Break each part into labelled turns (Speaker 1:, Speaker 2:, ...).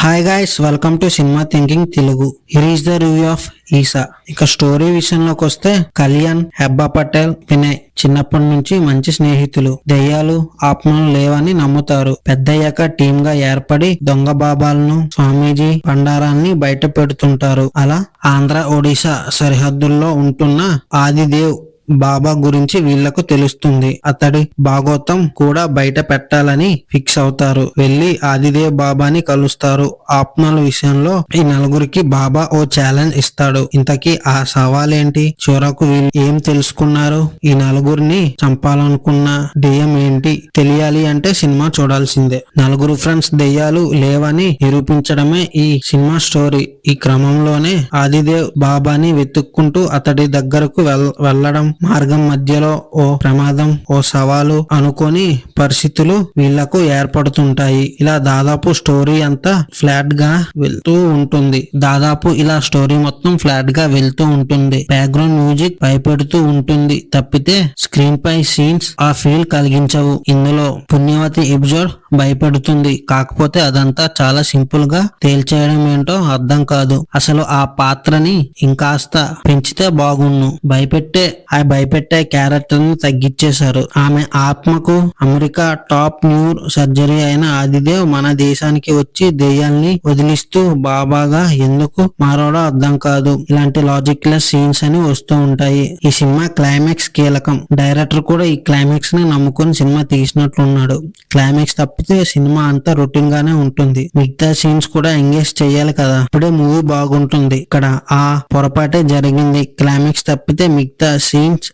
Speaker 1: Hi guys, welcome to cinema thinking Telugu. Here is the review of Eesa. ఇక story విషయంలోకి వస్తే, కళ్యాణ్, హెబ్బా పటేల్, వినయ్ చిన్నప్పటి నుంచి మంచి స్నేహితులు. దెయ్యాలు, ఆత్మలు లేవని నమ్ముతారు. పెద్దయ్యాక టీమ్ గా ఏర్పడి దొంగ బాబాలను, స్వామీజీ బండారాన్ని బయట పెడుతుంటారు. అలా ఆంధ్ర ఒడిశా సరిహద్దుల్లో ఉంటున్న ఆదిదేవ్ బాబా గురించి వీళ్లకు తెలుస్తుంది. అతడి భాగోతం కూడా బయట పెట్టాలని ఫిక్స్ అవుతారు. వెళ్లి ఆదిదేవ్ బాబాని కలుస్తారు. ఆత్మల విషయంలో ఈ నలుగురికి బాబా ఓ ఛాలెంజ్ ఇస్తాడు. ఇంతకీ ఆ సవాలేంటి? చివరకు వీళ్ళు ఏం తెలుసుకున్నారు? ఈ నలుగురిని చంపాలనుకున్న దెయ్యం ఏంటి? తెలియాలి అంటే సినిమా చూడాల్సిందే. నలుగురు ఫ్రెండ్స్ దెయ్యాలు లేవని నిరూపించడమే ఈ సినిమా స్టోరీ. ఈ క్రమంలోనే ఆదిదేవ్ బాబాని వెతుక్కుంటూ అతడి దగ్గరకు వెళ్లడం, మార్గం మధ్యలో ఓ ప్రమాదం, ఓ సవాలు అనుకోని పరిస్థితులు వీళ్లకు ఏర్పడుతుంటాయి. ఇలా దాదాపు స్టోరీ అంతా ఫ్లాట్ గా వెళ్తూ ఉంటుంది. బ్యాక్గ్రౌండ్ మ్యూజిక్ భయపెడుతూ ఉంటుంది తప్పితే స్క్రీన్ పై సీన్స్ ఆ ఫీల్ కలిగించవు. ఇందులో పుణ్యవతి ఎపిసోడ్ భయపెడుతుంది. కాకపోతే అదంతా చాలా సింపుల్ గా తేల్చేయడం ఏంటో అర్థం కాదు. అసలు ఆ పాత్రని ఇంకాస్త పెంచితే బాగున్ను. భయపెట్టే క్యారెక్టర్ ని తగ్గించేశారు. ఆమె ఆత్మకు అమెరికా టాప్ న్యూరో సర్జరీ అయిన ఆదిదేవ్ మన దేశానికి వచ్చి దెయ్యాల్ని వదిలిస్తూ బాబాగా ఎందుకు మారాడో అర్థం కాదు. ఇలాంటి లాజిక్ లెస్ సీన్స్ అని వస్తూ ఉంటాయి. ఈ సినిమా క్లైమాక్స్ కీలకం. డైరెక్టర్ కూడా ఈ క్లైమాక్స్ ని నమ్ముకొని సినిమా తీసినట్లున్నాడు. క్లైమాక్స్ తప్పితే సినిమా అంతా రొటీన్ గానే ఉంటుంది. మిగతా సీన్స్ కూడా ఎంగేజ్ చెయ్యాలి కదా, ఇప్పుడే మూవీ బాగుంటుంది. ఇక్కడ ఆ పొరపాటే జరిగింది. క్లైమాక్స్ తప్పితే మిగతా సీన్స్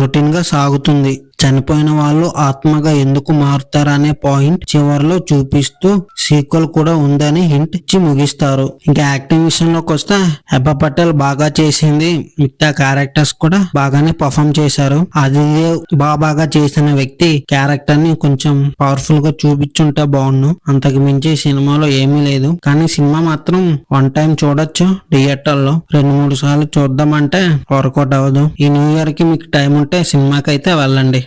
Speaker 1: రొటీన్ గా సాగుతుంది. చనిపోయిన వాళ్ళు ఆత్మగా ఎందుకు మారుతారనే పాయింట్ చివరిలో చూపిస్తూ సీక్వెల్ కూడా ఉందని హింట్ ఇచ్చి ముగిస్తారు. ఇంకా యాక్టింగ్ విషయంలోకి వస్తే, హెబ్బా పటేల్ బాగా చేసింది. మిగతా క్యారెక్టర్స్ కూడా బాగానే పర్ఫామ్ చేశారు. ఆదిదేవ్ బాబాగా చేసిన వ్యక్తి క్యారెక్టర్ ని కొంచెం పవర్ఫుల్ గా చూపించుంటే బాగుండు. అంతకు మించి సినిమాలో ఏమీ లేదు. కానీ సినిమా మాత్రం వన్ టైం చూడొచ్చు. థియేటర్ లో 2-3 సార్లు చూద్దామంటే వర్కౌట్ అవ్వదు. ఈ న్యూ ఇయర్ కి మీకు టైం ఉంటే సినిమాకి అయితే వెళ్ళండి.